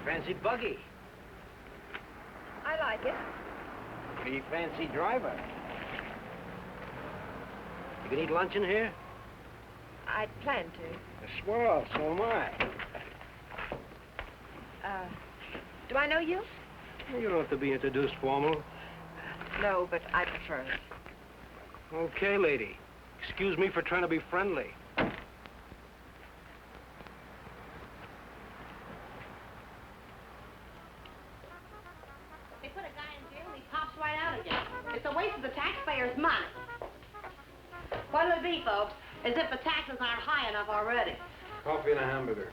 Fancy buggy. I like it. Pretty fancy driver. You can eat lunch in here? I'd plan to. Swell, so am I. Do I know you? You don't have to be introduced formal. No, but I prefer it. Okay, lady. Excuse me for trying to be friendly. They put a guy in jail and he pops right out again. It's a waste of the taxpayers' money. What would it be, folks? As if the taxes aren't high enough already. Coffee and a hamburger.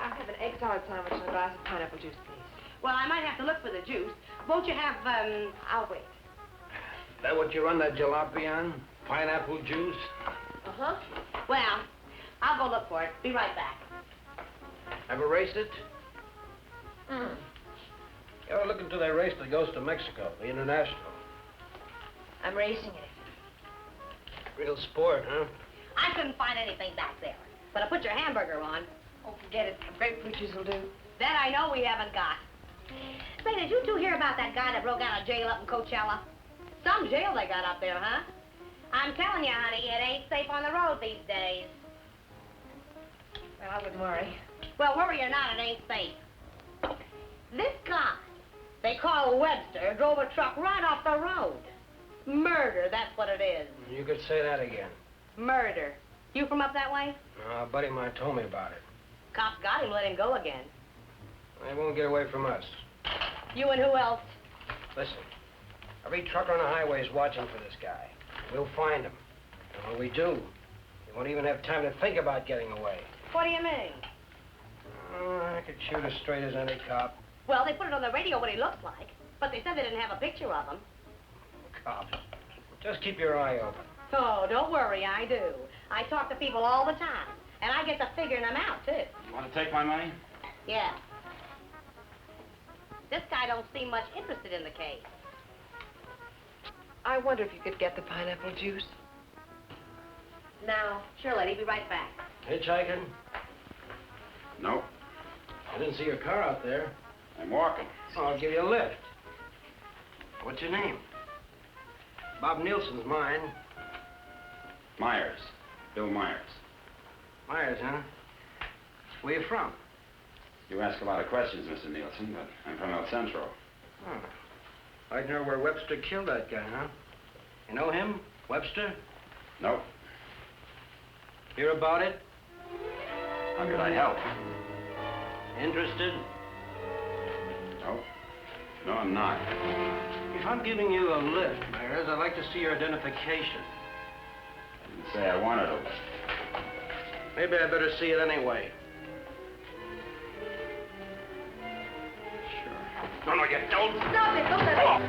I'll have an egg salad sandwich and a glass of pineapple juice, please. Well, I might have to look for the juice. Won't you have, I'll wait. That what you run that jalopy on? Pineapple juice? Uh-huh. Well, I'll go look for it. Be right back. Ever raced it? Mm. You ever look into that race that goes to Mexico, the International? I'm racing it. Real sport, huh? I couldn't find anything back there. But I put your hamburger on. Oh, forget it. Grapefruit juice will do. That I know we haven't got. Say, did you two hear about that guy that broke out of jail up in Coachella? Some jail they got up there, huh? I'm telling you, honey, it ain't safe on the road these days. Well, I wouldn't worry. Well, worry or not, it ain't safe. This guy, they call Webster, drove a truck right off the road. Murder, that's what it is. You could say that again. Murder. You from up that way? A buddy of mine told me about it. Cops got him, let him go again. They won't get away from us. You and who else? Listen, every trucker on the highway is watching for this guy. We'll find him. And when we do, he won't even have time to think about getting away. What do you mean? I could shoot as straight as any cop. Well, they put it on the radio what he looks like, but they said they didn't have a picture of him. Cops. Just keep your eye open. Oh, don't worry, I do. I talk to people all the time, and I get to figuring them out, too. You want to take my money? Yeah. This guy don't seem much interested in the case. I wonder if you could get the pineapple juice. Now, sure, lady, be right back. Hitchhiking? No. I didn't see your car out there. I'm walking. Oh, I'll give you a lift. What's your name? Bob Nielsen's mine. Myers. Bill Myers. Myers, huh? Where you from? You ask a lot of questions, Mr. Nielsen, but I'm from El Centro. Oh. I'd know where Webster killed that guy, huh? You know him? Webster? No. Hear about it? How could I help? Interested? No. No, I'm not. If I'm giving you a lift, Myers, I'd like to see your identification. I didn't say I wanted to. Maybe I better see it anyway. No, no, you don't. Stop it! Don't let Oh.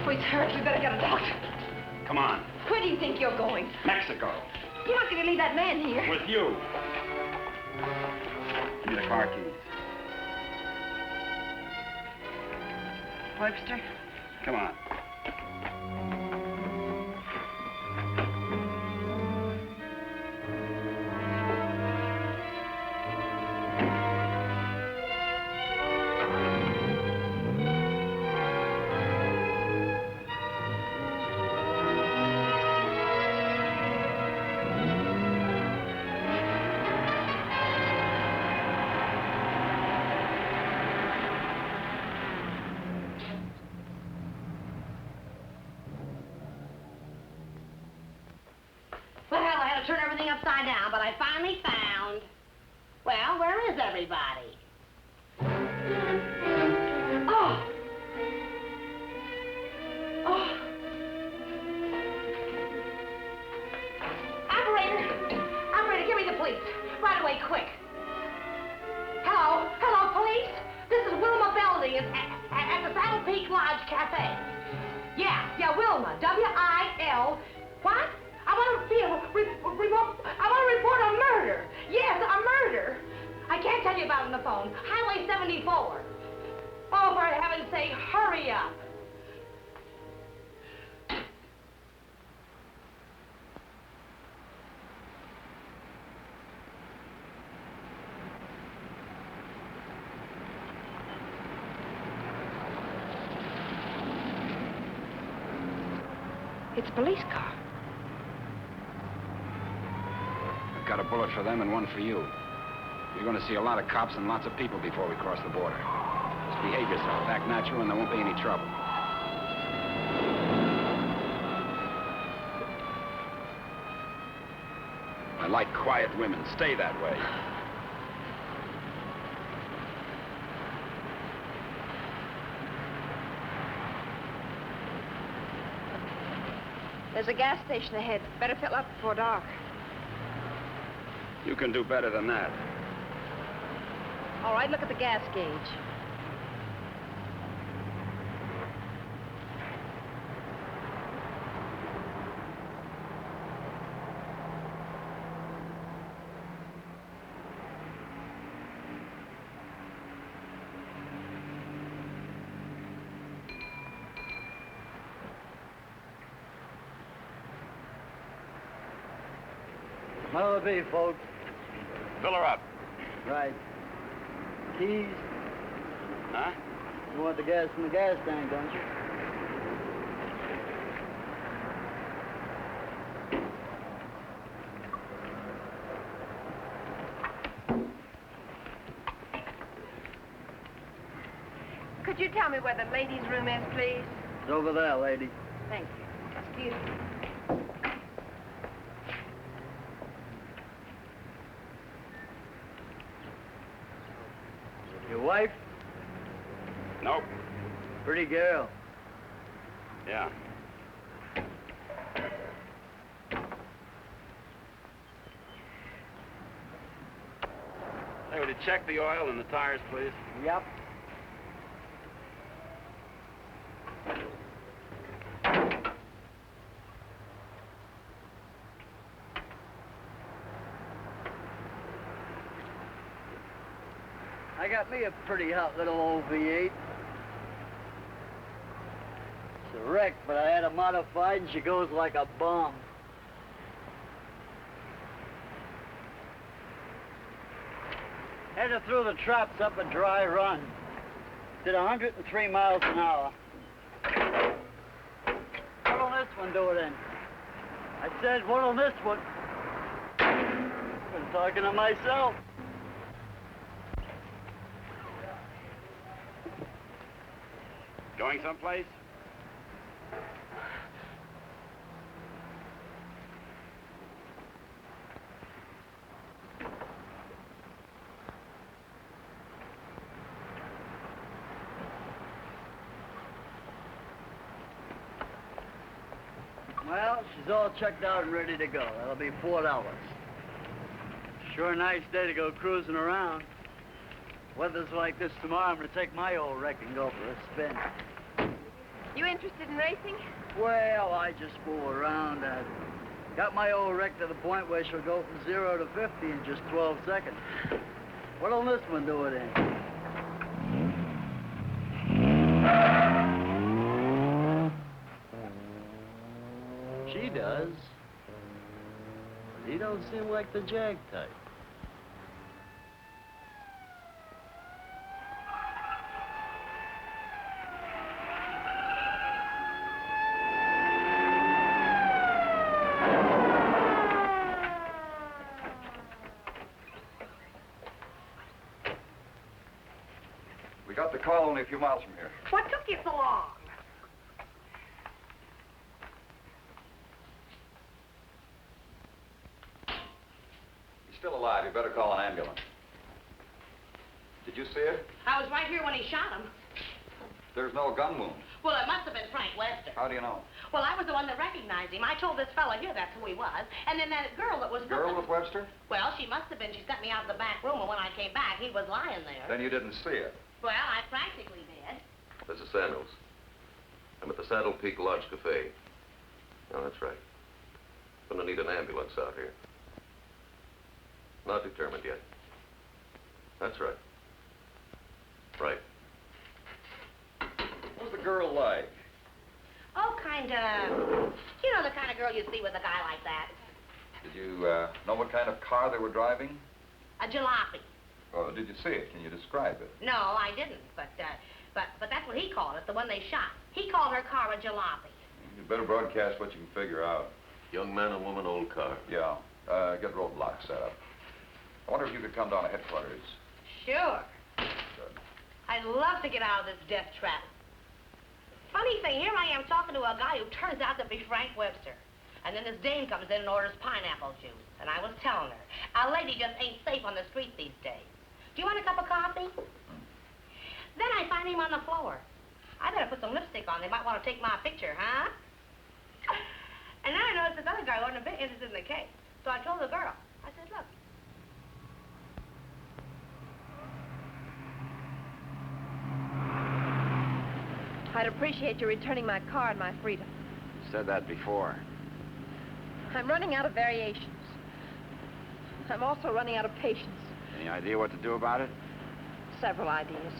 Oh, he's hurt. We better get a doctor. Come on. Where do you think you're going? Mexico. You're not going to leave that man here. With you. Give me the car keys. Webster? Come on. Turn everything upside down, but I finally found... Well, where is everybody? Oh! Oh! Operator! Operator, give me the police. Right away, quick. Hello? Hello, police? This is Wilma Belding at the Saddle Peak Lodge Cafe. Yeah, Wilma. W-I-L... What? I want to report a murder. Yes, a murder. I can't tell you about it on the phone. Highway 74. Oh, for heaven's sake, hurry up. It's a police car. I've got a bullet for them and one for you. You're going to see a lot of cops and lots of people before we cross the border. Just behave yourself, act natural, and there won't be any trouble. I like quiet women. Stay that way. There's a gas station ahead. Better fill up before dark. You can do better than that. All right, look at the gas gauge. What'll it be, folks? Fill her up. Right. Keys? Huh? You want the gas from the gas tank, don't you? Could you tell me where the ladies' room is, please? It's over there, lady. Thank you. Excuse me. Your wife? Nope. Pretty girl. Yeah. Hey, would you check the oil and the tires, please? Yep. I got me a pretty hot little old V8. It's a wreck, but I had her modified and she goes like a bomb. Headed through the traps up a dry run. Did 103 miles an hour. What'll this one do it in? I said, what'll this one? Been talking to myself. Going someplace? Well, she's all checked out and ready to go. That'll be $4. Sure nice day to go cruising around. Weather's like this tomorrow, I'm gonna take my old wreck and go for a spin. You interested in racing? Well, I just fool around. Got my old wreck to the point where she'll go from 0 to 50 in just 12 seconds. What'll this one do it in? She does. But he don't seem like the jag type. We got the call only a few miles from here. What took you so long? He's still alive. You better call an ambulance. Did you see it? I was right here when he shot him. There's no gun wound. Well, it must have been Frank Webster. How do you know? Well, I was the one that recognized him. I told this fella here that's who he was. And then that girl that was Girl with Webster? Well, she must have been. She sent me out of the back room, and when I came back, he was lying there. Then you didn't see it. Well, I practically did. This is Samuels. I'm at the Saddle Peak Lodge Cafe. Oh, that's right. Gonna need an ambulance out here. Not determined yet. That's right. Right. What was the girl like? Oh, kind of... You know, the kind of girl you see with a guy like that. Did you know what kind of car they were driving? A jalopy. Oh, did you see it? Can you describe it? No, I didn't, but that's what he called it, the one they shot. He called her car a jalopy. You better broadcast what you can figure out. Young man and woman, old car. Yeah. Get roadblocks set up. I wonder if you could come down to headquarters. Sure. Good. I'd love to get out of this death trap. Funny thing, here I am talking to a guy who turns out to be Frank Webster. And then this dame comes in and orders pineapple juice. And I was telling her, a lady just ain't safe on the street these days. Do you want a cup of coffee? Then I find him on the floor. I better put some lipstick on. They might want to take my picture, huh? And then I noticed this other guy wasn't a bit interested in the case. So I told the girl. I said, look. I'd appreciate you returning my car and my freedom. Said that before. I'm running out of variations. I'm also running out of patience. Any idea what to do about it? Several ideas.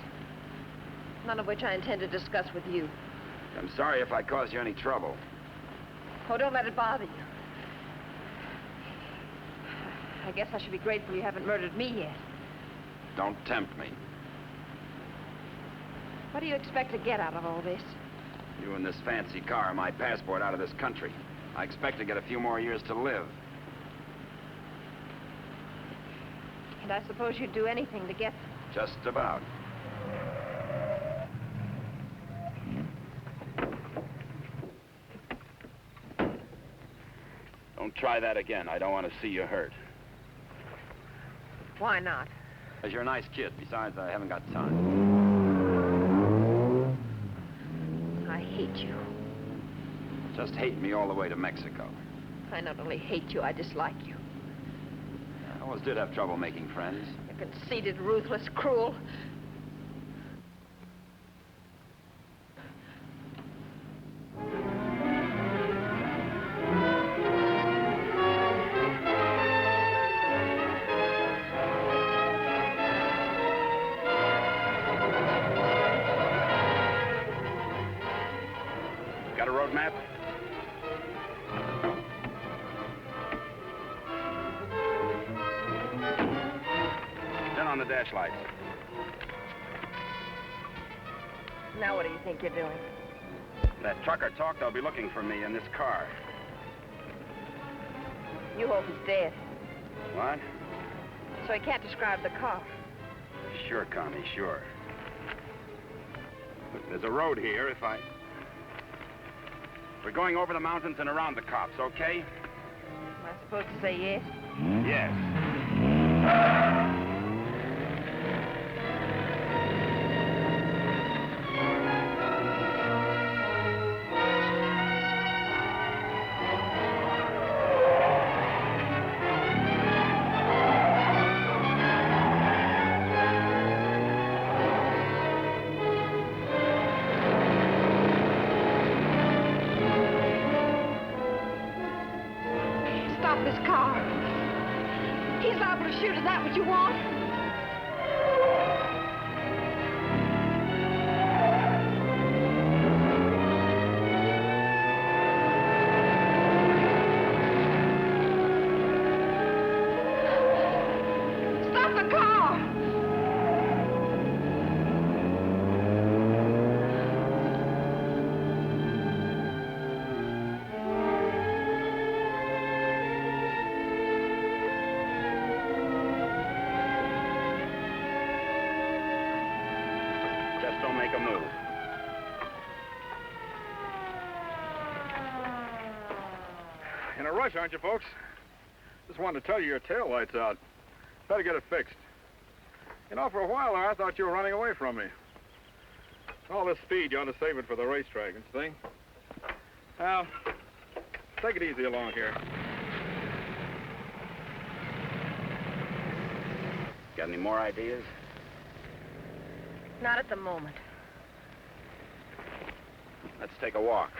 None of which I intend to discuss with you. I'm sorry if I caused you any trouble. Oh, don't let it bother you. I guess I should be grateful you haven't murdered me yet. Don't tempt me. What do you expect to get out of all this? You and this fancy car are my passport out of this country. I expect to get a few more years to live. And I suppose you'd do anything to get them. Just about. Don't try that again. I don't want to see you hurt. Why not? Because you're a nice kid. Besides, I haven't got time. I hate you. Just hate me all the way to Mexico. I not only hate you, I dislike you. I always did have trouble making friends. You're conceited, ruthless, cruel. Got a road map? Turn on the dash lights. Now what do you think you're doing? That trucker talked, they'll be looking for me in this car. You hope he's dead, What? so he can't describe the car. Sure, Connie, sure. Look, there's a road here We're going over the mountains and around the cops, okay? Am I supposed to say yes? Yes. Stop this car. He's liable to shoot. Is that what you want? Stop the car! Just don't make a move. In a rush, aren't you, folks? Just wanted to tell you your tail light's out. Better get it fixed. You know, for a while there, I thought you were running away from me. All this speed, you ought to save it for the racetrack and thing. Now, take it easy along here. Got any more ideas? Not at the moment. Let's take a walk.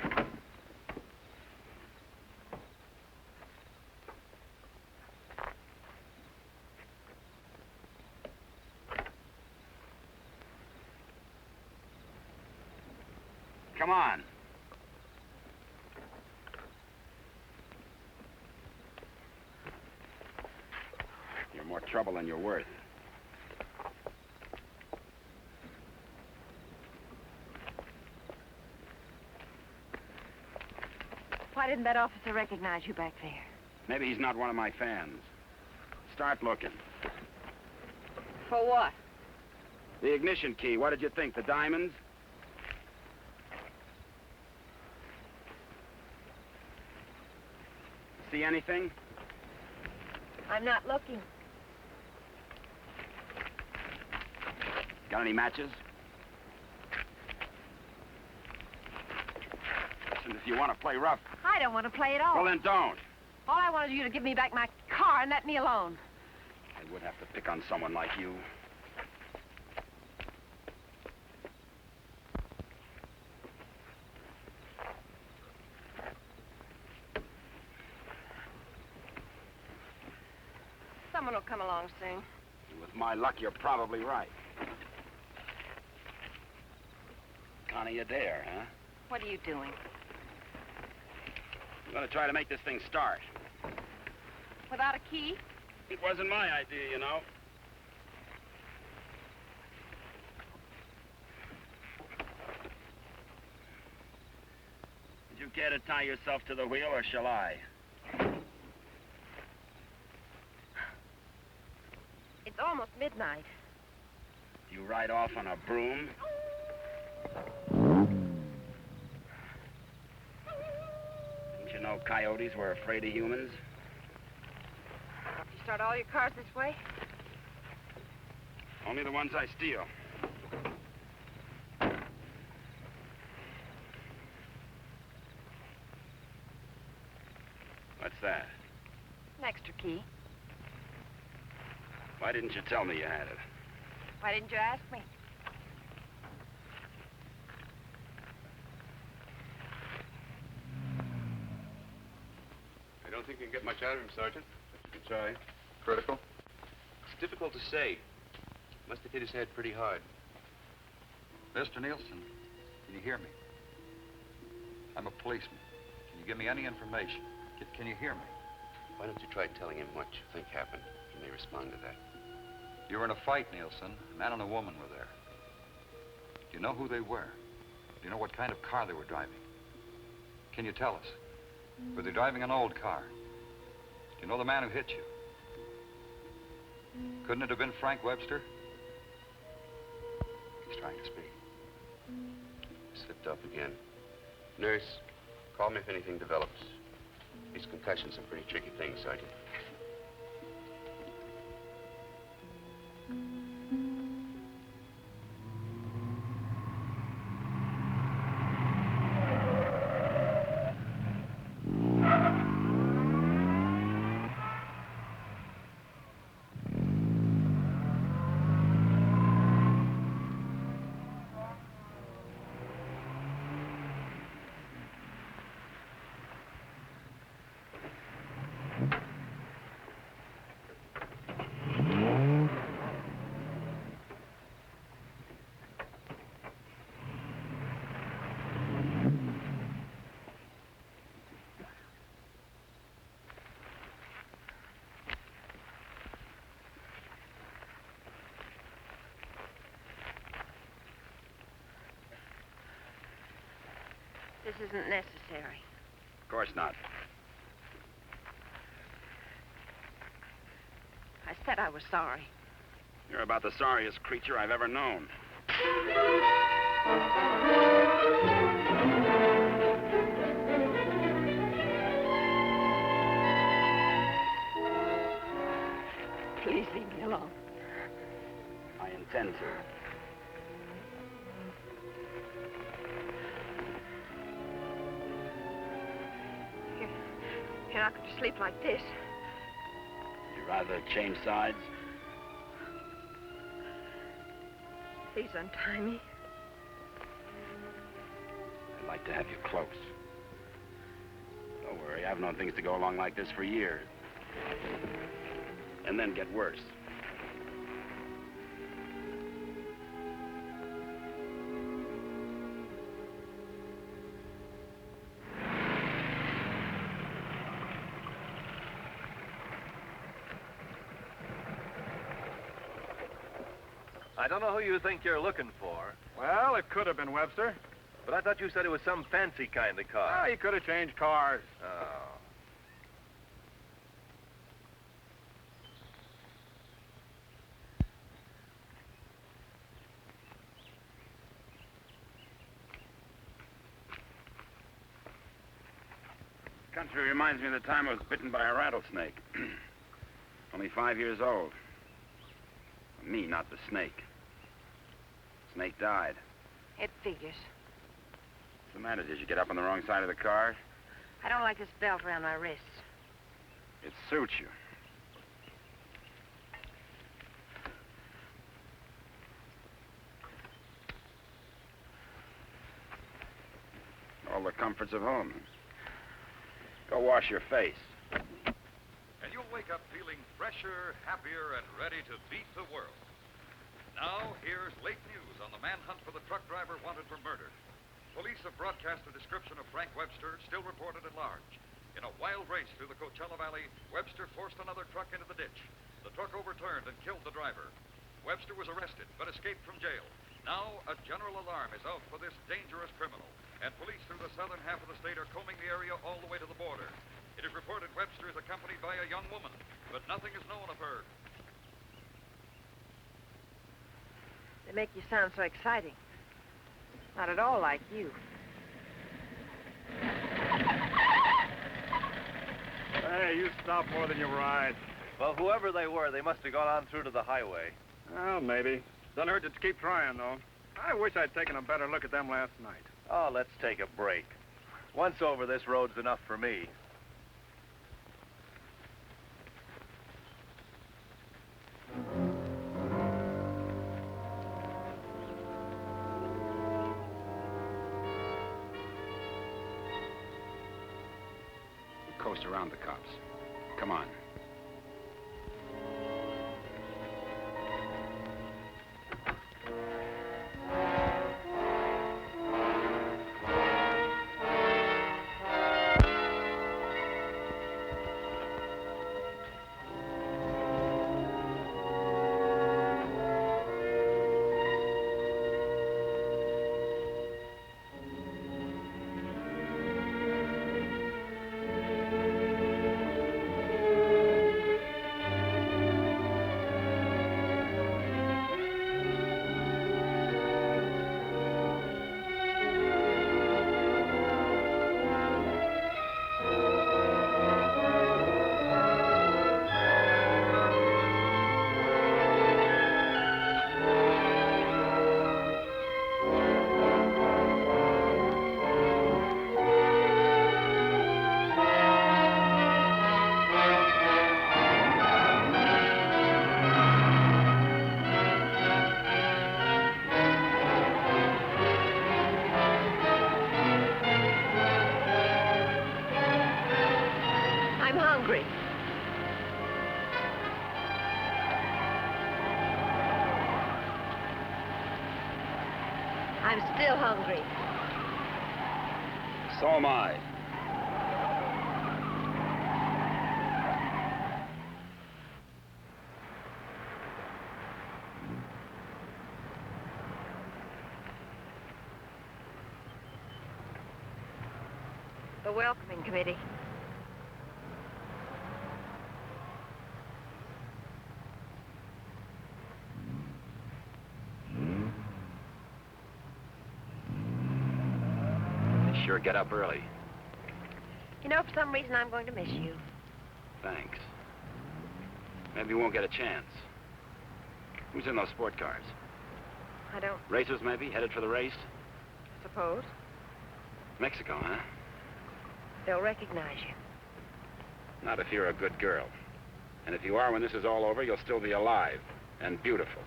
Come on. You're more trouble than you're worth. Why didn't that officer recognize you back there? Maybe he's not one of my fans. Start looking. For what? The ignition key, what did you think? The diamonds? See anything? I'm not looking. Got any matches? Listen, if you want to play rough... I don't want to play at all. Well, then don't. All I wanted you to give me back my car and let me alone. I would have to pick on someone like you. Someone will come along soon. With my luck, you're probably right. Connie, you dare, huh? What are you doing? I'm gonna try to make this thing start. Without a key? It wasn't my idea, you know. Did you care to tie yourself to the wheel, or shall I? It's almost midnight. You ride off on a broom? Didn't you know coyotes were afraid of humans? You start all your cars this way? Only the ones I steal. What's that? An extra key. Why didn't you tell me you had it? Why didn't you ask me? I don't think you can get much out of him, Sergeant. But you can try. Critical? It's difficult to say. Must have hit his head pretty hard. Mr. Nielsen, can you hear me? I'm a policeman. Can you give me any information? Can you hear me? Why don't you try telling him what you think happened? He may respond to that. You were in a fight, Nielsen. A man and a woman were there. Do you know who they were? Do you know what kind of car they were driving? Can you tell us? Were they driving an old car? Do you know the man who hit you? Couldn't it have been Frank Webster? He's trying to speak. Slipped up again. Nurse, call me if anything develops. These concussions are pretty tricky things, Sergeant. This isn't necessary. Of course not. I said I was sorry. You're about the sorriest creature I've ever known. Please leave me alone. I intend to. You're not going to sleep like this. You'd rather change sides? Please untie me. I'd like to have you close. Don't worry, I've known things to go along like this for years. And then get worse. I don't know who you think you're looking for. Well, it could have been Webster. But I thought you said it was some fancy kind of car. Ah, he could have changed cars. Oh. Country reminds me of the time I was bitten by a rattlesnake. Only 5 years old. Me, not the snake. Snake died. It figures. What's the matter? Did you get up on the wrong side of the car? I don't like this belt around my wrists. It suits you. All the comforts of home. Go wash your face. And you'll wake up feeling fresher, happier, and ready to beat the world. Now, here's late news on the manhunt for the truck driver wanted for murder. Police have broadcast a description of Frank Webster, still reported at large. In a wild race through the Coachella Valley, Webster forced another truck into the ditch. The truck overturned and killed the driver. Webster was arrested, but escaped from jail. Now, a general alarm is out for this dangerous criminal, and police through the southern half of the state are combing the area all the way to the border. It is reported Webster is accompanied by a young woman, but nothing is known of her. They make you sound so exciting. Not at all like you. Hey, you stop more than you ride. Well, whoever they were, they must have gone on through to the highway. Well, maybe. Doesn't hurt to keep trying, though. I wish I'd taken a better look at them last night. Oh, let's take a break. Once over, this road's enough for me. Coast around the cops. Come on. I'm still hungry. So am I. The welcoming committee. They sure get up early. You know, for some reason, I'm going to miss you. Thanks. Maybe we won't get a chance. Who's in those sport cars? I don't Racers, maybe? Headed for the race? suppose. Mexico, huh? They'll recognize you. Not if you're a good girl. And if you are, when this is all over, you'll still be alive and beautiful.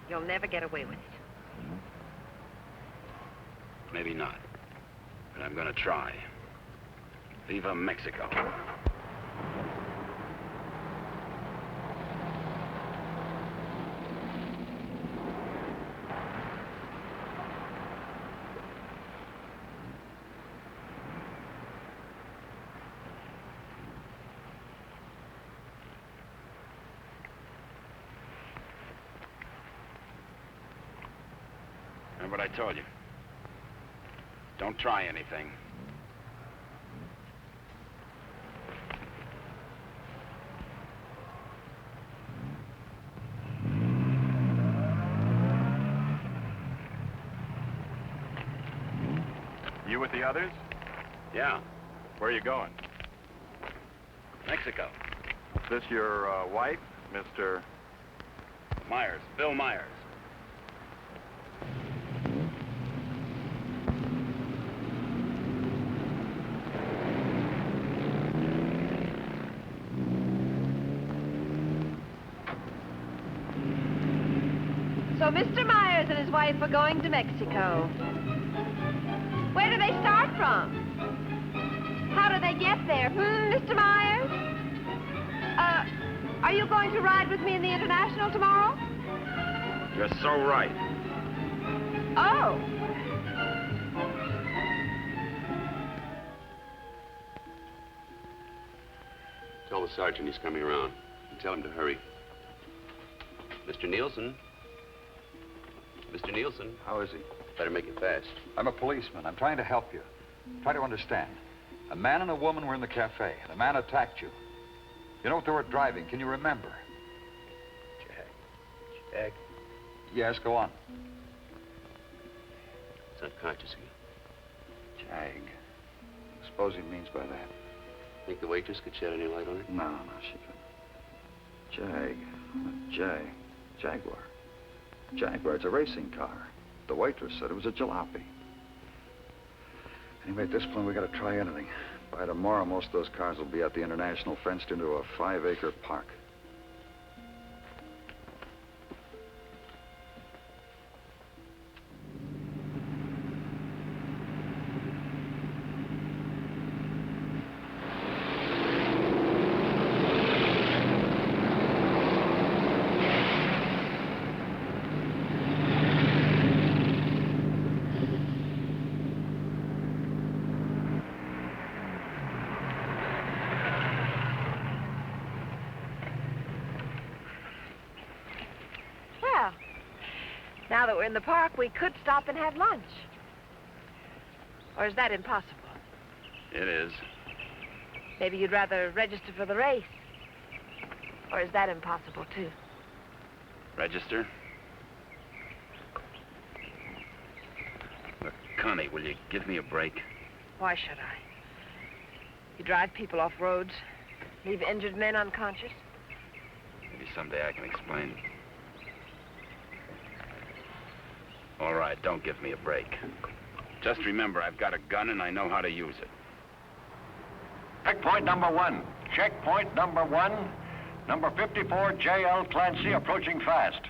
You'll never get away with it. Maybe not. But I'm gonna try. Viva Mexico. Remember what I told you? Don't try anything. You with the others? Yeah, Where are you going? Mexico. Is this your wife, Mr. Myers, Bill Myers. So Mr. Myers and his wife are going to Mexico. Where do they start from? How do they get there, Mr. Myers? Are you going to ride with me in the International tomorrow? You're so right. Oh. Tell the sergeant he's coming around. And tell him to hurry. Mr. Nielsen? Mr. Nielsen? How is he? Better make it fast. I'm a policeman. I'm trying to help you. Try to understand. A man and a woman were in the cafe. The man attacked you. You know what they were driving? Can you remember? Jag. Yes, go on. It's unconscious again. Jag. Suppose he means by that. Think the waitress could shed any light on it? No, she couldn't. Jaguar. Jaguar, it's a racing car. The waitress said it was a jalopy. Anyway, at this point, we gotta try anything. By tomorrow, most of those cars will be at the International, fenced into a 5-acre park. Now that we're in the park, we could stop and have lunch. Or is that impossible? It is. Maybe you'd rather register for the race. Or is that impossible, too? Register? Look, Connie, will you give me a break? Why should I? You drive people off roads, leave injured men unconscious. Maybe someday I can explain. All right, don't give me a break. Just remember, I've got a gun and I know how to use it. Checkpoint number 1. Checkpoint number 1. Number 54, J.L. Clancy, approaching fast.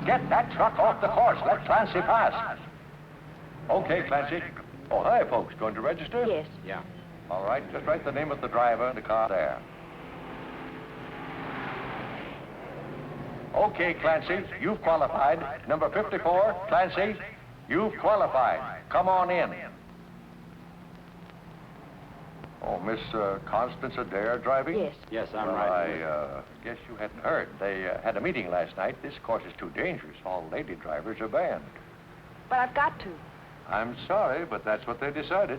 Get that truck off the course. Let Clancy pass. Okay, Clancy. Oh, hi, folks. Going to register? Yes. Yeah. All right, just write the name of the driver and the car there. Okay, Clancy, you've qualified. Number 54, Clancy, you've qualified. Come on in. Oh, Miss Constance Adair driving? Yes. Yes, I'm Well, right. I guess you hadn't heard. They had a meeting last night. This course is too dangerous. All lady drivers are banned. But I've got to. I'm sorry, but that's what they decided.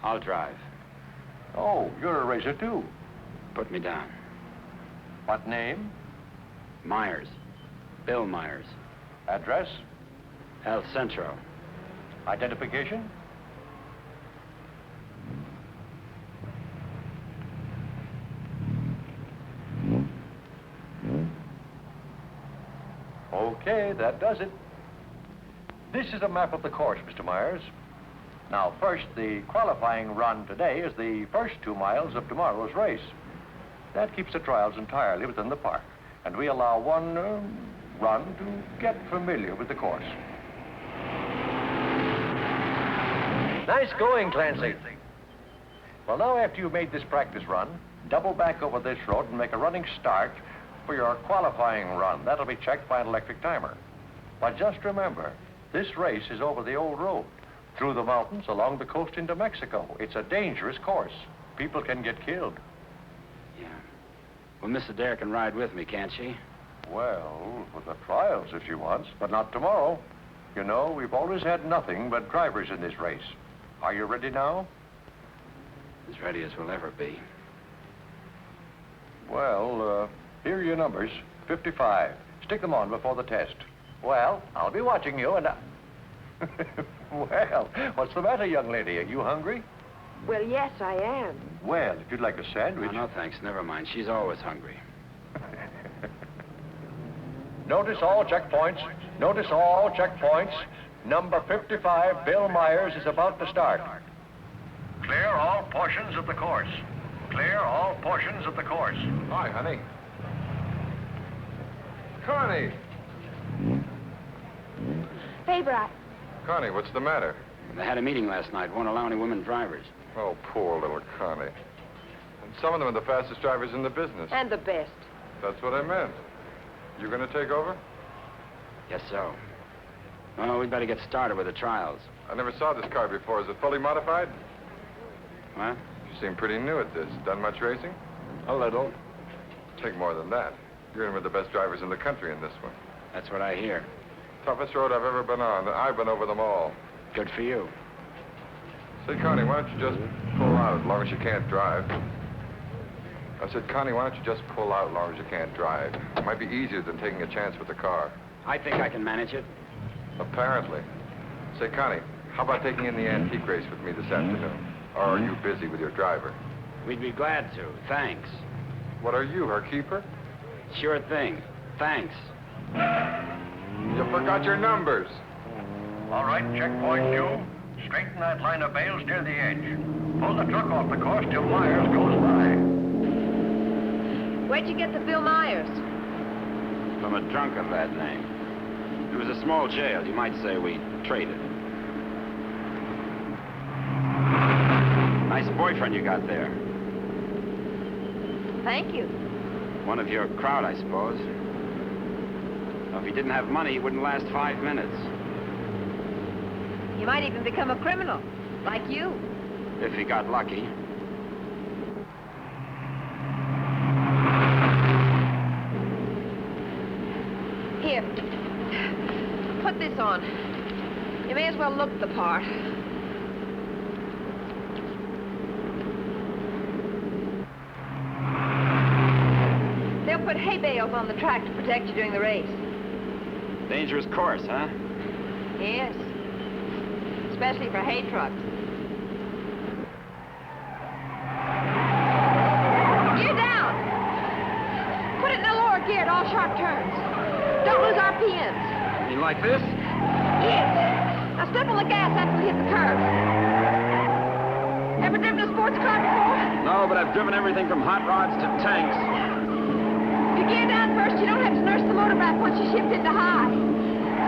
I'll drive. Oh, you're a racer, too. Put me down. What name? Myers. Bill Myers. Address? El Centro. Identification? Okay, that does it. This is a map of the course, Mr. Myers. Now, first, the qualifying run today is the first 2 miles of tomorrow's race. That keeps the trials entirely within the park, and we allow one run to get familiar with the course. Nice going, Clancy. Well, now, after you've made this practice run, double back over this road and make a running start for your qualifying run. That'll be checked by an electric timer. But just remember, this race is over the old road. through the mountains, along the coast into Mexico. It's a dangerous course. People can get killed. Yeah. Well, Miss Adair can ride with me, can't she? Well, for the trials if she wants, but not tomorrow. You know, we've always had nothing but drivers in this race. Are you ready now? As ready as we'll ever be. Well, here are your numbers. 55. Stick them on before the test. Well, I'll be watching you and Well, what's the matter, young lady? Are you hungry? Well, yes, I am. Well, if you'd like a sandwich... No, thanks. Never mind. She's always hungry. Notice all checkpoints. Notice all checkpoints. Number 55, Bill Myers, is about to start. Clear all portions of the course. Clear all portions of the course. Hi, honey. Connie! Hey, Brad. Connie, what's the matter? They had a meeting last night. Won't allow any women drivers. Oh, poor little Connie. And some of them are the fastest drivers in the business. And the best. That's what I meant. You gonna take over? Guess so. Well, we'd better get started with the trials. I never saw this car before. Is it fully modified? What? You seem pretty new at this. Done much racing? A little. Take more than that. You're in with the best drivers in the country in this one. That's what I hear. Toughest road I've ever been on. I've been over them all. Good for you. Say, Connie, why don't you just pull out as long as you can't drive? I said, Connie, why don't you just pull out as long as you can't drive? It might be easier than taking a chance with the car. I think I can manage it. Apparently. Say, Connie, how about taking in the antique race with me this afternoon? Or are you busy with your driver? We'd be glad to. Thanks. What are you, her keeper? Sure thing. Thanks. You forgot your numbers. All right, checkpoint 2. Straighten that line of bales near the edge. Pull the truck off the course till Myers goes by. Where'd you get the Bill Myers? From a drunk of that name. It was a small jail. You might say we traded. Nice boyfriend you got there. Thank you. One of your crowd, I suppose. Well, if he didn't have money, he wouldn't last 5 minutes. He might even become a criminal, like you. If he got lucky. Here. Put this on. You may as well look the part. They'll put hay bales on the track to protect you during the race. Dangerous course, huh? Yes. Especially for hay trucks. Gear down! Put it in the lower gear at all sharp turns. Don't lose RPMs. You like this? Yes. Now step on the gas after we hit the curve. Ever driven a sports car before? No, but I've driven everything from hot rods to tanks. If you gear down first, you don't have to nurse the motor back once you shift into high.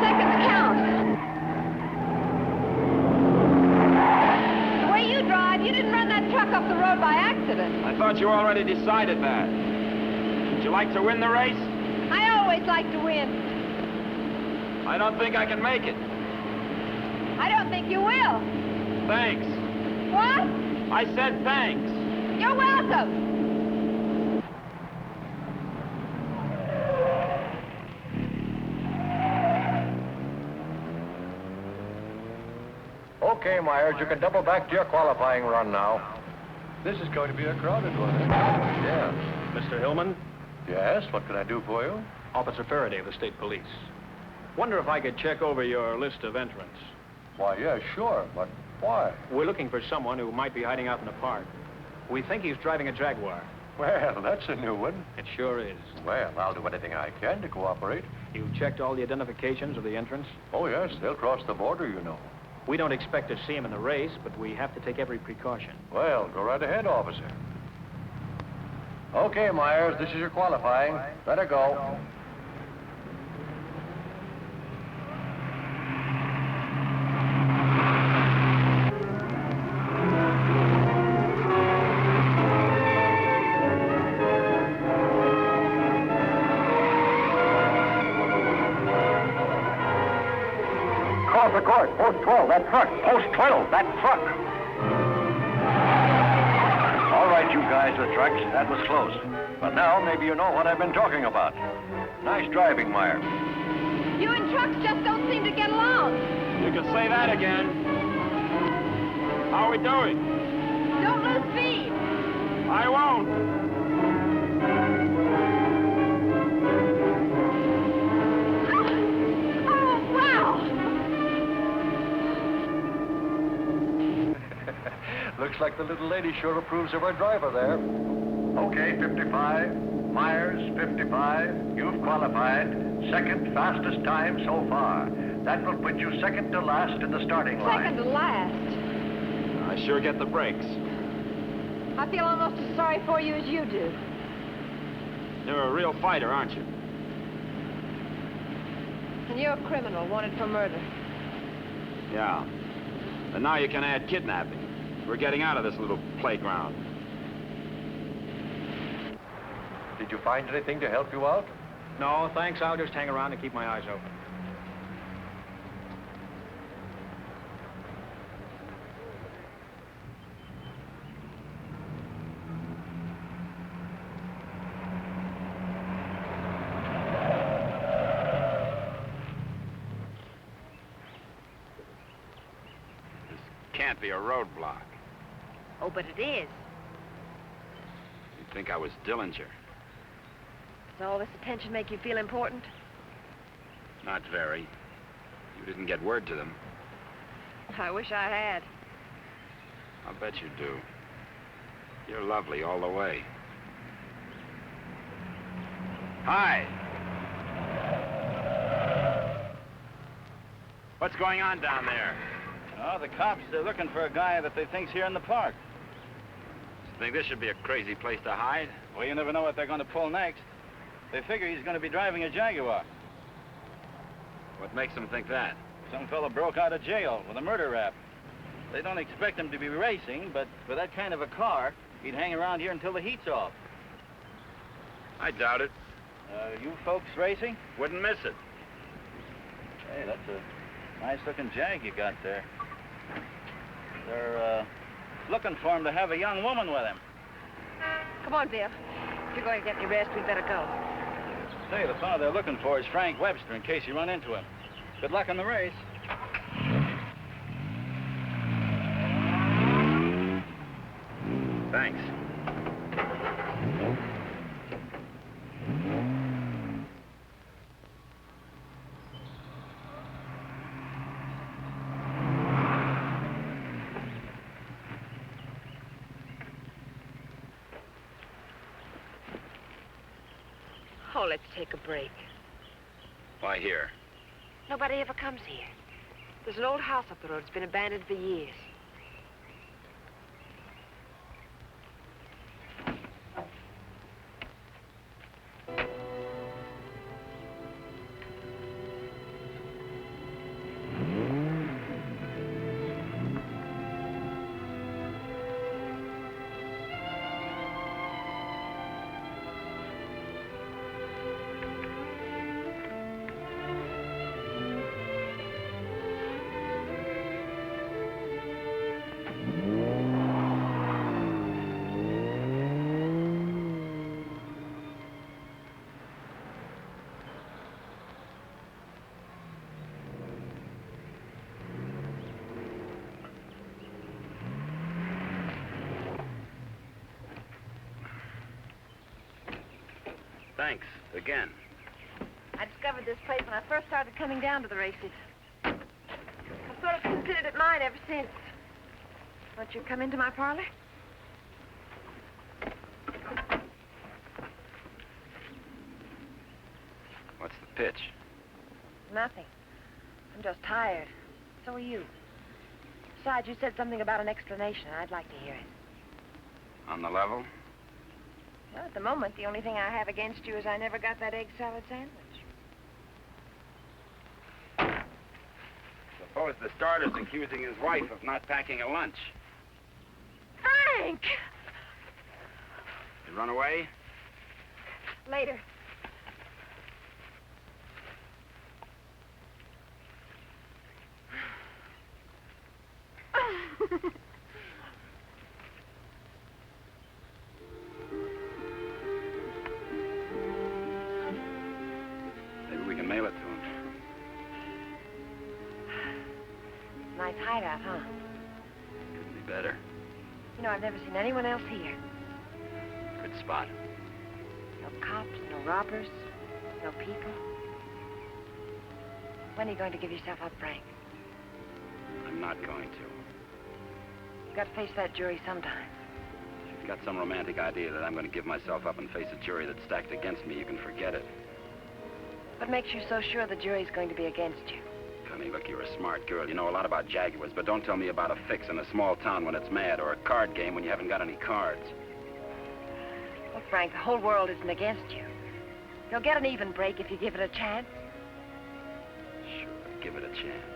Seconds count. The way you drive, you didn't run that truck off the road by accident. I thought you already decided that. Would you like to win the race? I always like to win. I don't think I can make it. I don't think you will. Thanks. What? I said thanks. You're welcome. Okay, Myers, you can double back to your qualifying run now. This is going to be a crowded one, eh? Yeah. Mr. Hillman? Yes, what can I do for you? Officer Faraday of the State Police. Wonder if I could check over your list of entrants. Why, yeah, sure, but why? We're looking for someone who might be hiding out in the park. We think he's driving a Jaguar. Well, that's a new one. It sure is. Well, I'll do anything I can to cooperate. You've checked all the identifications of the entrants? Oh, yes, they'll cross the border, you know. We don't expect to see him in the race, but we have to take every precaution. Well, go right ahead, officer. Okay, Myers, this is your qualifying. Better go. course. Post 12, that truck. Post 12, that truck. All right, you guys with trucks, that was close. But now maybe you know what I've been talking about. Nice driving, Meyer. You and trucks just don't seem to get along. You can say that again. How are we doing? Don't lose speed. I won't. Oh, wow. Looks like the little lady sure approves of our driver there. Okay, 55. Myers, 55. You've qualified. Second fastest time so far. That will put you second to last in the starting line. Second to last. I sure get the brakes. I feel almost as sorry for you as you do. You're a real fighter, aren't you? And you're a criminal wanted for murder. Yeah. And now you can add kidnapping. We're getting out of this little playground. Did you find anything to help you out? No, thanks. I'll just hang around and keep my eyes open. Can't be a roadblock. Oh, but it is. You'd think I was Dillinger. Does all this attention make you feel important? Not very. You didn't get word to them. I wish I had. I'll bet you do. You're lovely all the way. Hi. What's going on down there? Oh, the cops, they're looking for a guy that they think's here in the park. Think this should be a crazy place to hide? Well, you never know what they're going to pull next. They figure he's going to be driving a Jaguar. What makes them think that? Some fella broke out of jail with a murder rap. They don't expect him to be racing, but for that kind of a car, he'd hang around here until the heat's off. I doubt it. You folks racing? Wouldn't miss it. Hey, that's a nice-looking Jag you got there. They're, looking for him to have a young woman with him. Come on, Bill. If you're going to get any rest, we'd better go. Say, the fellow they're looking for is Frank Webster, in case you run into him. Good luck in the race. Thanks. Oh, let's take a break. Why here? Nobody ever comes here. There's an old house up the road. It's been abandoned for years. Thanks, again. I discovered this place when I first started coming down to the races. I've sort of considered it mine ever since. Won't you come into my parlor? What's the pitch? Nothing. I'm just tired. So are you. Besides, you said something about an explanation, and I'd like to hear it. On the level? Well, at the moment, the only thing I have against you is I never got that egg salad sandwich. Suppose the starter's accusing his wife of not packing a lunch. Frank! You run away? Later. Maybe we can mail it to him. Nice hideout, huh? Couldn't be better. You know, I've never seen anyone else here. Good spot. No cops, no robbers, no people. When are you going to give yourself up, Frank? I'm not going to. You've got to face that jury sometime. If you've got some romantic idea that I'm going to give myself up and face a jury that's stacked against me, you can forget it. What makes you so sure the jury's going to be against you? Connie, look, you're a smart girl. You know a lot about Jaguars, but don't tell me about a fix in a small town when it's mad, or a card game when you haven't got any cards. Well, Frank, the whole world isn't against you. You'll get an even break if you give it a chance. Sure, give it a chance.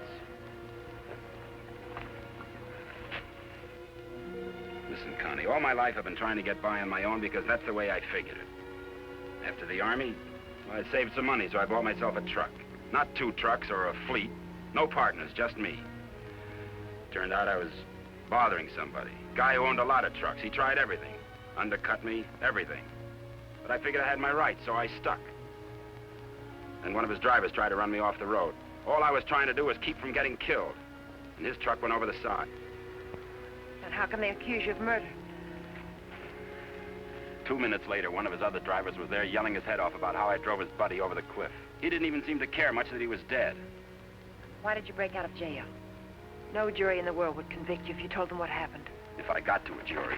Listen, Connie, all my life I've been trying to get by on my own because that's the way I figured it. After the Army, well, I saved some money, so I bought myself a truck. Not 2 trucks or a fleet. No partners, just me. Turned out I was bothering somebody. Guy who owned a lot of trucks. He tried everything. Undercut me, everything. But I figured I had my rights, so I stuck. And one of his drivers tried to run me off the road. All I was trying to do was keep from getting killed. And his truck went over the side. And how can they accuse you of murder? 2 minutes later, one of his other drivers was there yelling his head off about how I drove his buddy over the cliff. He didn't even seem to care much that he was dead. Why did you break out of jail? No jury in the world would convict you if you told them what happened. If I got to a jury.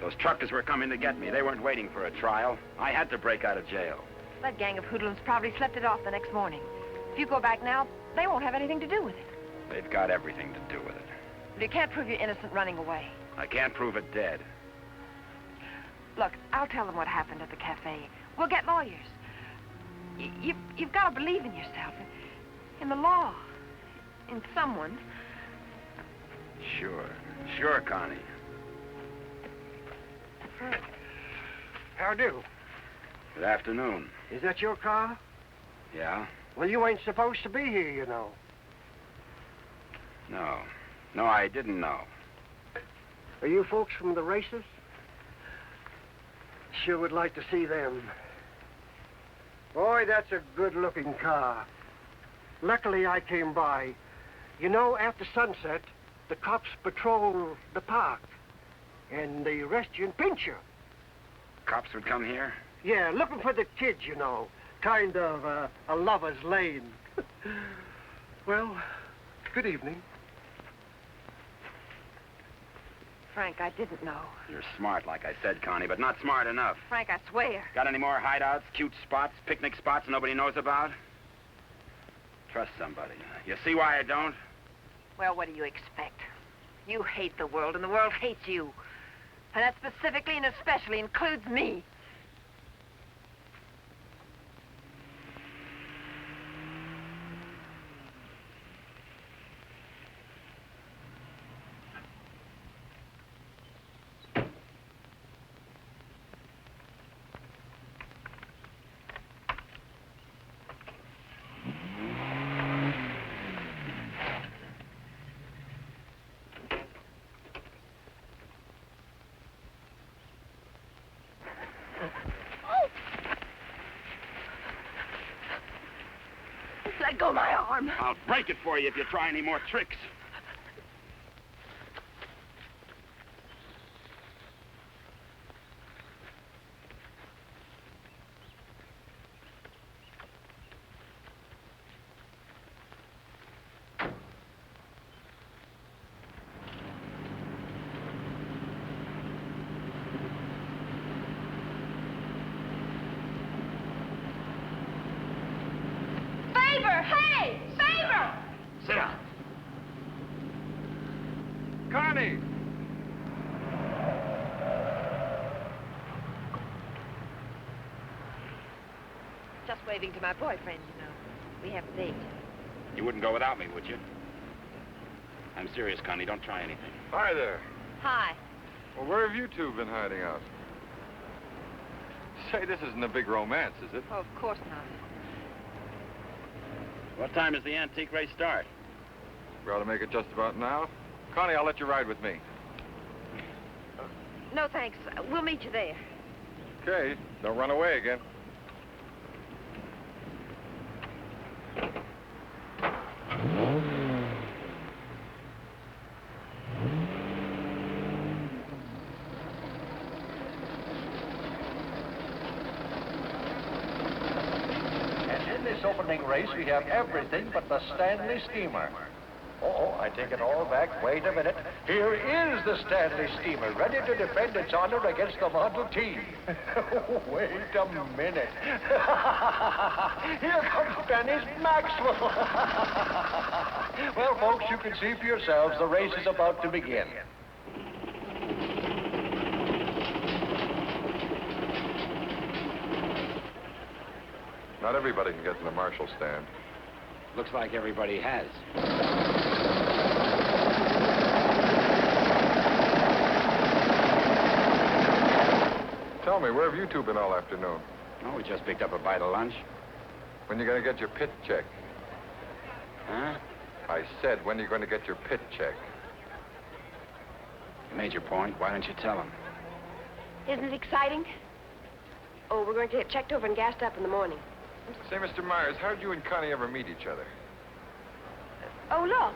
Those truckers were coming to get me. They weren't waiting for a trial. I had to break out of jail. That gang of hoodlums probably slept it off the next morning. If you go back now, they won't have anything to do with it. They've got everything to do with it. But you can't prove you're innocent running away. I can't prove it dead. Look, I'll tell them what happened at the cafe. We'll get lawyers. You've got to believe in yourself, in the law, in someone. Sure, Connie. How do? Good afternoon. Is that your car? Yeah? Well, you ain't supposed to be here, you know. No, I didn't know. Are you folks from the races? Sure would like to see them. Boy, that's a good-looking car. Luckily, I came by. You know, after sunset, the cops patrol the park. And they arrest you and pinch you. Cops would come here? Yeah, looking for the kids, you know. Kind of a lover's lane. Well, good evening. Frank, I didn't know. You're smart, like I said, Connie, but not smart enough. Frank, I swear. Got any more hideouts, cute spots, picnic spots nobody knows about? Trust somebody. You see why I don't? Well, what do you expect? You hate the world, and the world hates you. And that specifically and especially includes me. Let go my arm. I'll break it for you if you try any more tricks. Hey! Favor! Sit down. Connie! Just waving to my boyfriend, you know. We have a date. You wouldn't go without me, would you? I'm serious, Connie. Don't try anything. Hi there. Hi. Well, where have you two been hiding out? Say, this isn't a big romance, is it? Oh, of course not. What time does the antique race start? We ought to make it just about now. Connie, I'll let you ride with me. No, thanks. We'll meet you there. Okay, don't run away again. And in this opening race, we have everything but the Stanley steamer. Oh, I take it all back. Wait a minute. Here is the Stanley steamer, ready to defend its honor against the Model T. Wait a minute. Here comes Dennis Maxwell. Well, folks, you can see for yourselves the race is about to begin. Not everybody can get to the marshal stand. Looks like everybody has. Tell me, where have you two been all afternoon? Oh, we just picked up a bite of lunch. When you going to get your pit check? Huh? I said, when are you going to get your pit check? You made your point. Why don't you tell him? Isn't it exciting? Oh, we're going to get checked over and gassed up in the morning. Say, Mr. Myers, how'd you and Connie ever meet each other? Oh, look.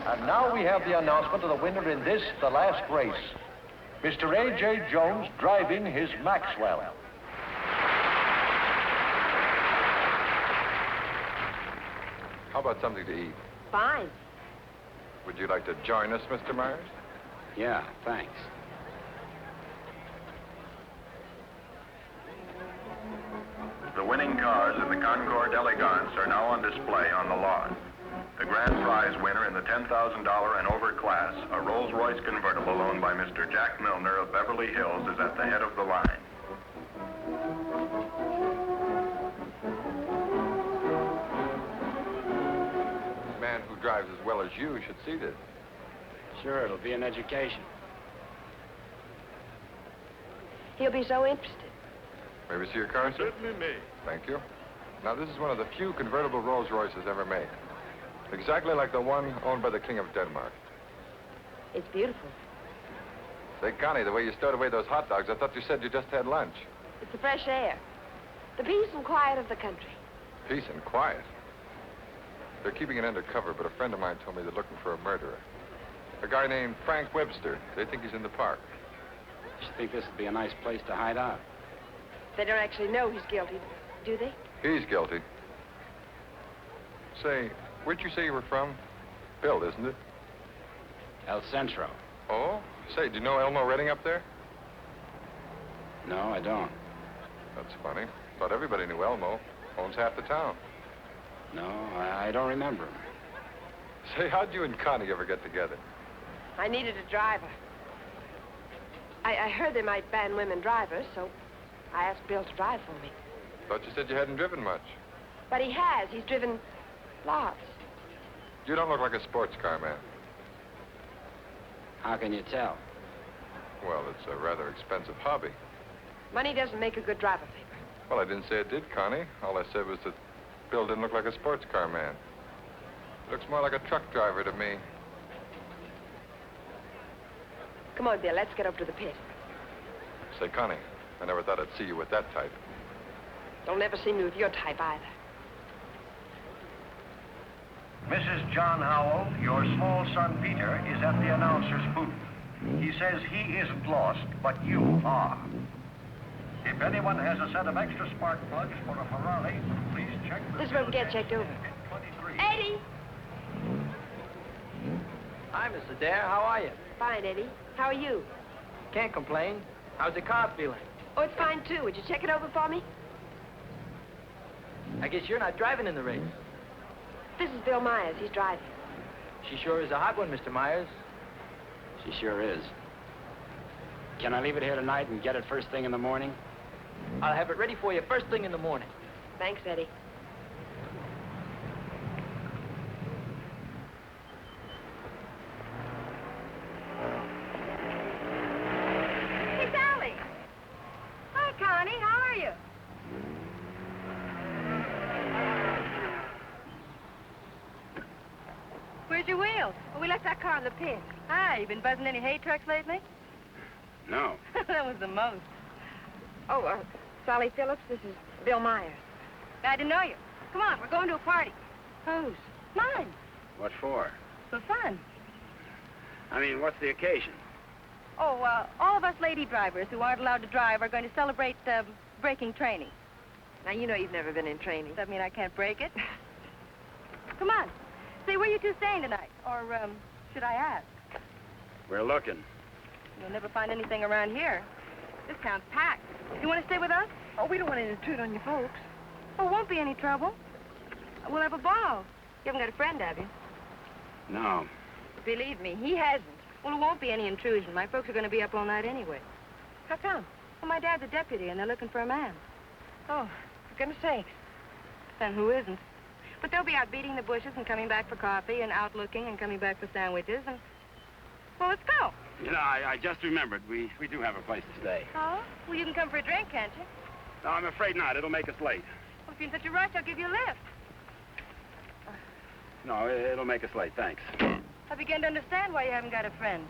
And now we have the announcement of the winner in this, the last race. Mr. A.J. Jones driving his Maxwell. How about something to eat? Fine. Would you like to join us, Mr. Myers? Yeah, thanks. The winning cars in the Concorde Elegance are now on display on the lawn. The grand prize winner in the $10,000 and over class, a Rolls-Royce convertible owned by Mr. Jack Milner of Beverly Hills, is at the head of the line. A man who drives as well as you should see this. Sure, it'll be an education. He'll be so interested. May we see your car, sir? Certainly may. Thank you. Now, this is one of the few convertible Rolls-Royces ever made. Exactly like the one owned by the King of Denmark. It's beautiful. Say, Connie, the way you stowed away those hot dogs, I thought you said you just had lunch. It's the fresh air. The peace and quiet of the country. Peace and quiet. They're keeping it undercover, but a friend of mine told me they're looking for a murderer. A guy named Frank Webster. They think he's in the park. You think this would be a nice place to hide out? They don't actually know he's guilty, do they? He's guilty. Say, where'd you say you were from? Bill, isn't it? El Centro. Oh? Say, do you know Elmo Redding up there? No, I don't. That's funny. Thought everybody knew Elmo. Owns half the town. No, I don't remember him. Say, how'd you and Connie ever get together? I needed a driver. I heard they might ban women drivers, so I asked Bill to drive for me. Thought you said you hadn't driven much. But he has. He's driven lots. You don't look like a sports car man. How can you tell? Well, it's a rather expensive hobby. Money doesn't make a good driver, Paper. Well, I didn't say it did, Connie. All I said was that Bill didn't look like a sports car man. Looks more like a truck driver to me. Come on, Bill, let's get over to the pit. Say, Connie, I never thought I'd see you with that type. Don't ever see me with your type either. Mrs. John Howell, your small son Peter is at the announcer's booth. He says he isn't lost, but you are. If anyone has a set of extra spark plugs for a Ferrari, please check the... This is where we get checked over. Eddie! Hi, Mr. Dare. How are you? Fine, Eddie. How are you? Can't complain. How's the car feeling? Oh, it's fine, too. Would you check it over for me? I guess you're not driving in the race. This is Bill Myers. He's driving. She sure is a hot one, Mr. Myers. She sure is. Can I leave it here tonight and get it first thing in the morning? I'll have it ready for you first thing in the morning. Thanks, Eddie. Hey, Sally. Hi, Connie. How are you? Nils. Well, we left our car in the pit. Hi, you been buzzing any hay trucks lately? No. That was the most. Oh, Sally Phillips, this is Bill Myers. Glad to know you. Come on, we're going to a party. Whose? Mine. What for? For fun. I mean, what's the occasion? Oh, all of us lady drivers who aren't allowed to drive are going to celebrate breaking training. Now, you know you've never been in training. Does that mean I can't break it? Come on. Say, where you two staying tonight? Or, should I ask? We're looking. You'll never find anything around here. This town's packed. You want to stay with us? Oh, we don't want to intrude on you folks. Oh, won't be any trouble. We'll have a ball. You haven't got a friend, have you? No. Believe me, he hasn't. Well, it won't be any intrusion. My folks are going to be up all night anyway. How come? Well, my dad's a deputy, and they're looking for a man. Oh, for goodness sakes. Then who isn't? But they'll be out beating the bushes and coming back for coffee and out looking and coming back for sandwiches and... Well, let's go. You know, I just remembered. We do have a place to stay. Oh? Well, you can come for a drink, can't you? No, I'm afraid not. It'll make us late. Well, if you're in such a rush, I'll give you a lift. No, it'll make us late. Thanks. I begin to understand why you haven't got a friend.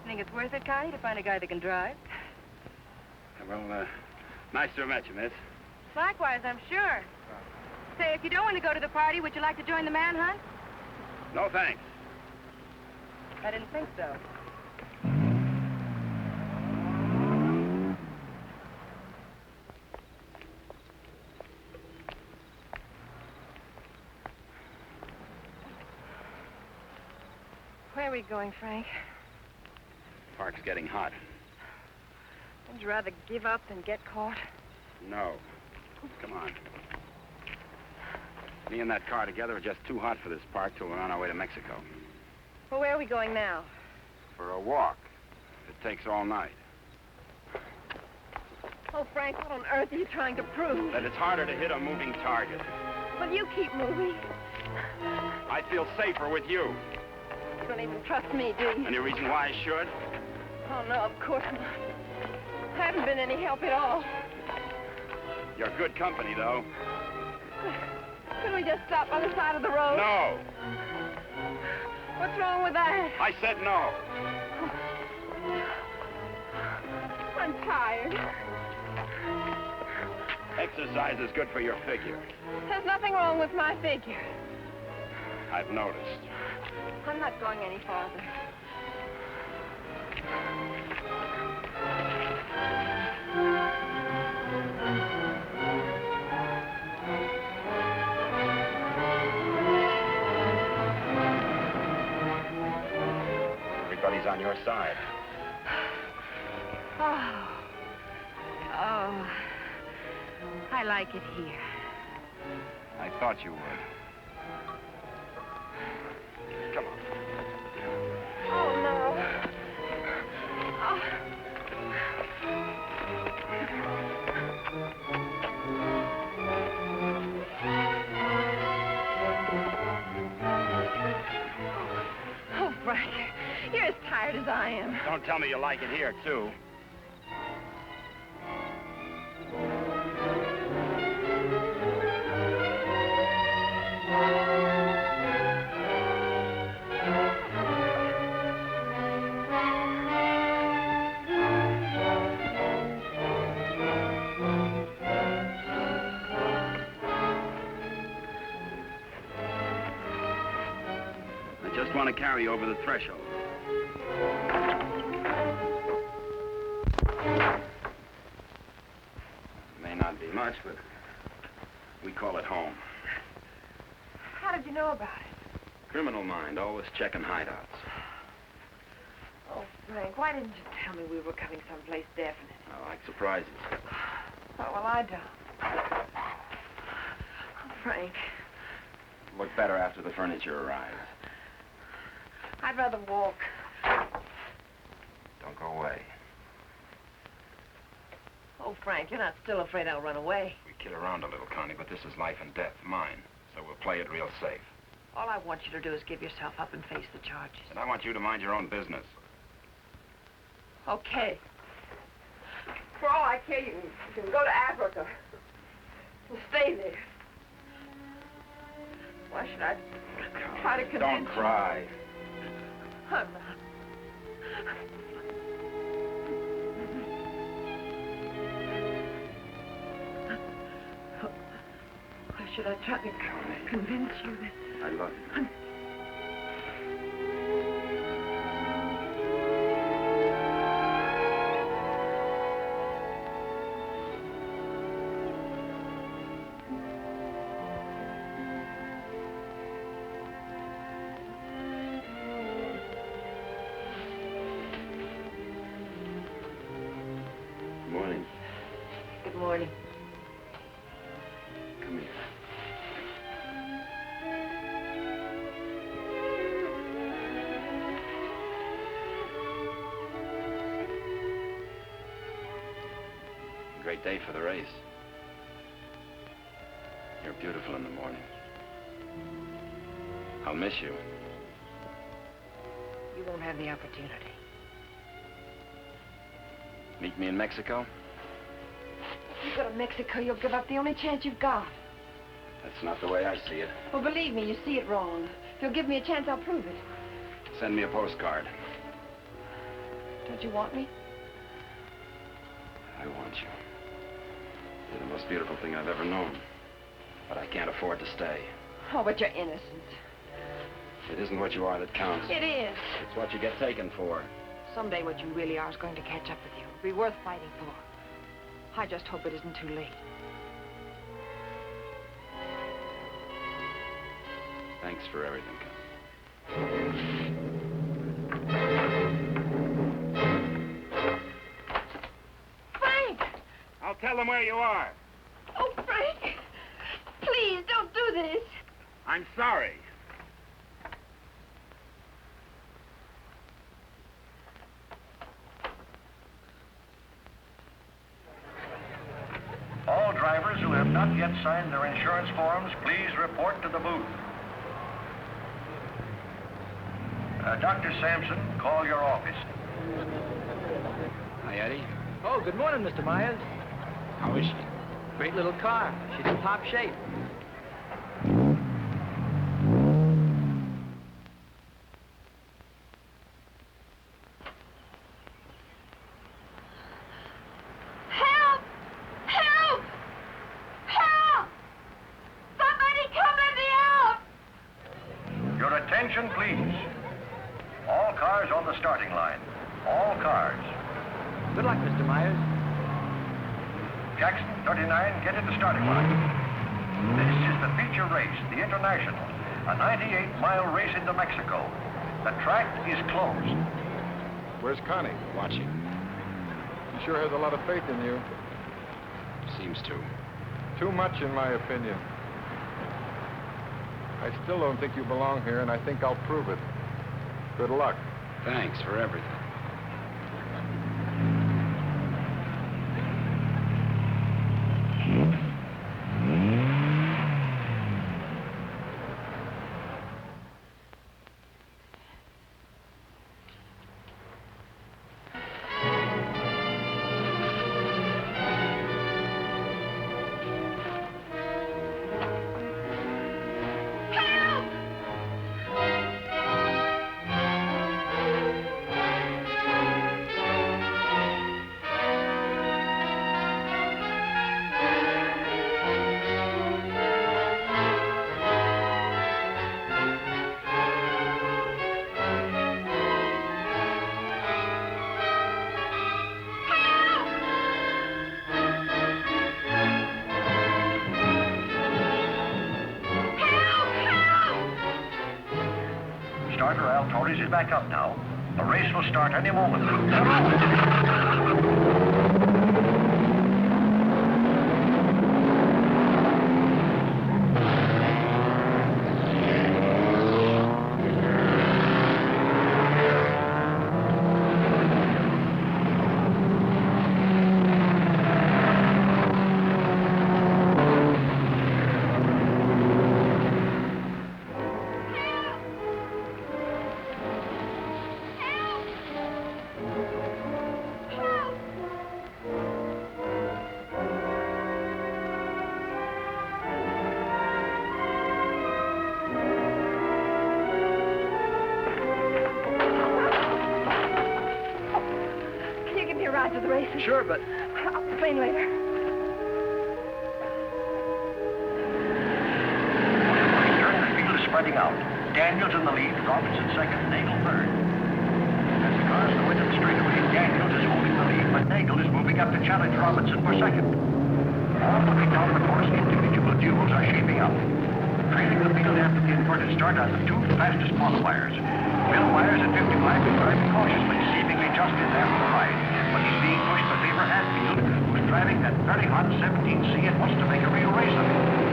You think it's worth it, Connie, to find a guy that can drive? Well, nice to have met you, miss. Likewise, I'm sure. Say, if you don't want to go to the party, would you like to join the manhunt? No, thanks. I didn't think so. Where are we going, Frank? Park's getting hot. Would you rather give up than get caught? No. Come on. Me and that car together are just too hot for this park till we're on our way to Mexico. Well, where are we going now? For a walk. It takes all night. Oh, Frank, what on earth are you trying to prove? That it's harder to hit a moving target. Well, you keep moving. I feel safer with you. You don't even trust me, do you? Any reason why I should? Oh, no, of course not. I haven't been any help at all. You're good company, though. Couldn't we just stop on the side of the road? No. What's wrong with that? I said no. I'm tired. Exercise is good for your figure. There's nothing wrong with my figure. I've noticed. I'm not going any farther. Everybody's on your side. Oh. I like it here. I thought you would. Come on. Oh, no. Oh. Oh, Frank, you're as tired as I am. Don't tell me you like it here, too. I just want to carry you over the threshold. May not be much, but we call it home. How did you know about it? Criminal mind, always checking hideouts. Oh, Frank, why didn't you tell me we were coming someplace definite? I like surprises. Oh, well, I don't. Oh, Frank, Look better after the furniture arrives. I'd rather walk. Don't go away. Oh, Frank, you're not still afraid I'll run away. We kid around a little, Connie, but this is life and death, mine. So we'll play it real safe. All I want you to do is give yourself up and face the charges. And I want you to mind your own business. Okay. For all I care, you can go to Africa and stay there. Why should I try to convince Don't you? cry. I'm not. Why should I try to convince you that... I love you. Morning. Good morning. Come here. Great day for the race. You're beautiful in the morning. I'll miss you. You won't have the opportunity. Meet me in Mexico? If you go to Mexico, you'll give up the only chance you've got. That's not the way I see it. Well, believe me, you see it wrong. If you'll give me a chance, I'll prove it. Send me a postcard. Don't you want me? I want you. You're the most beautiful thing I've ever known. But I can't afford to stay. Oh, but you're innocent. It isn't what you are that counts. It is. It's what you get taken for. Someday what you really are is going to catch up with you. It'll be worth fighting for. I just hope it isn't too late. Thanks for everything, Connie. Frank! I'll tell them where you are. Oh, Frank! Please, don't do this. I'm sorry. All drivers who have not yet signed their insurance forms, please report to the booth. Dr. Sampson, call your office. Hi, Eddie. Oh, good morning, Mr. Myers. How is she? Great little car. She's in top shape. Help! Help! Help! Somebody come let me out! Your attention, please. All cars on the starting line. All cars. Good luck, Mr. Myers. Jackson, 39, get in the starting line. This is the feature race, the International, a 98-mile race into Mexico. The track is closed. Where's Connie? Watching. She sure has a lot of faith in you. Seems to. Too much, in my opinion. I still don't think you belong here, and I think I'll prove it. Good luck. Thanks for everything. Starter Al Torres is back up now. The race will start any moment. the races? Sure, but... I'll explain later. The field is spreading out. Daniels in the lead, Robinson second, Nagel third. As the cars go into the straightaway, Daniels is holding the lead, but Nagel is moving up to challenge Robinson for second. All looking down the course, individual duels are shaping up. Trailing the field after the inverted start are the two fastest qualifiers. Bill Myers at 55 is driving cautiously, seemingly just in there for the ride. But he's being pushed by Faber Hatfield, who's driving that very hot 17C and wants to make a real race of it.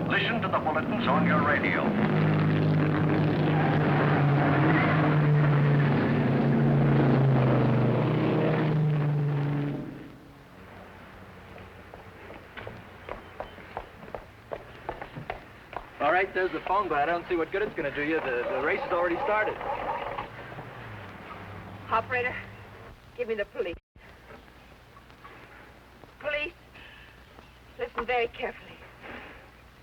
Listen to the bulletins on your radio. All right, there's the phone, but I don't see what good it's going to do you. The race has already started. Operator, give me the police. Police, listen very carefully.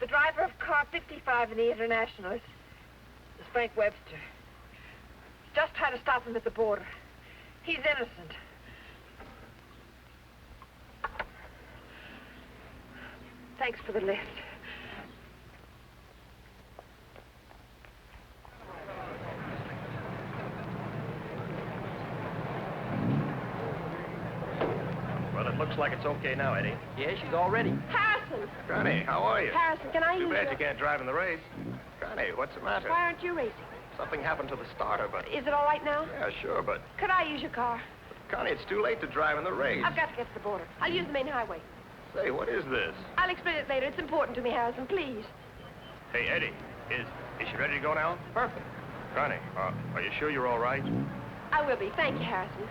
The driver of car 55 in the International is Frank Webster. Just tried to stop him at the border. He's innocent. Thanks for the lift. Well, it looks like it's okay now, Eddie. Yeah, she's all ready. Harrison! Connie, how are you? Harrison, can I use Too bad you can't drive in the race. Connie, what's the matter? Why aren't you racing? Something happened to the starter, but... Is it all right now? Yeah, sure, but... Could I use your car? Connie, it's too late to drive in the race. I've got to get to the border. I'll use the main highway. Say, what is this? I'll explain it later. It's important to me, Harrison, please. Hey, Eddie, is she ready to go now? Perfect. Connie, are you sure you're all right? I will be. Thank you, Harrison.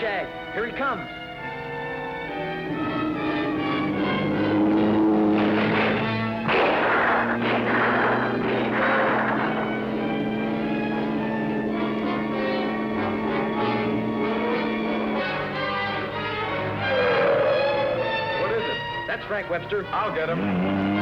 jag. Here he comes. What is it? That's Frank Webster. I'll get him.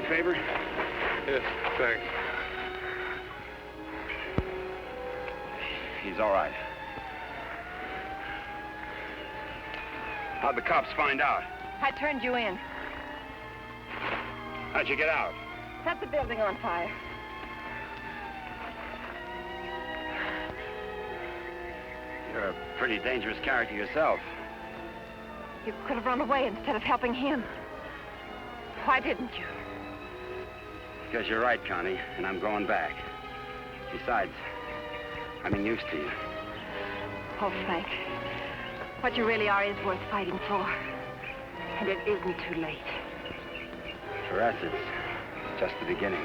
Favor? Yes, thanks. He's all right. How'd the cops find out? I turned you in. How'd you get out? Set the building on fire. You're a pretty dangerous character yourself. You could have run away instead of helping him. Why didn't you? Because you're right, Connie, and I'm going back. Besides, I'm used to you. Oh, Frank, what you really are is worth fighting for. And it isn't too late. For us, it's just the beginning.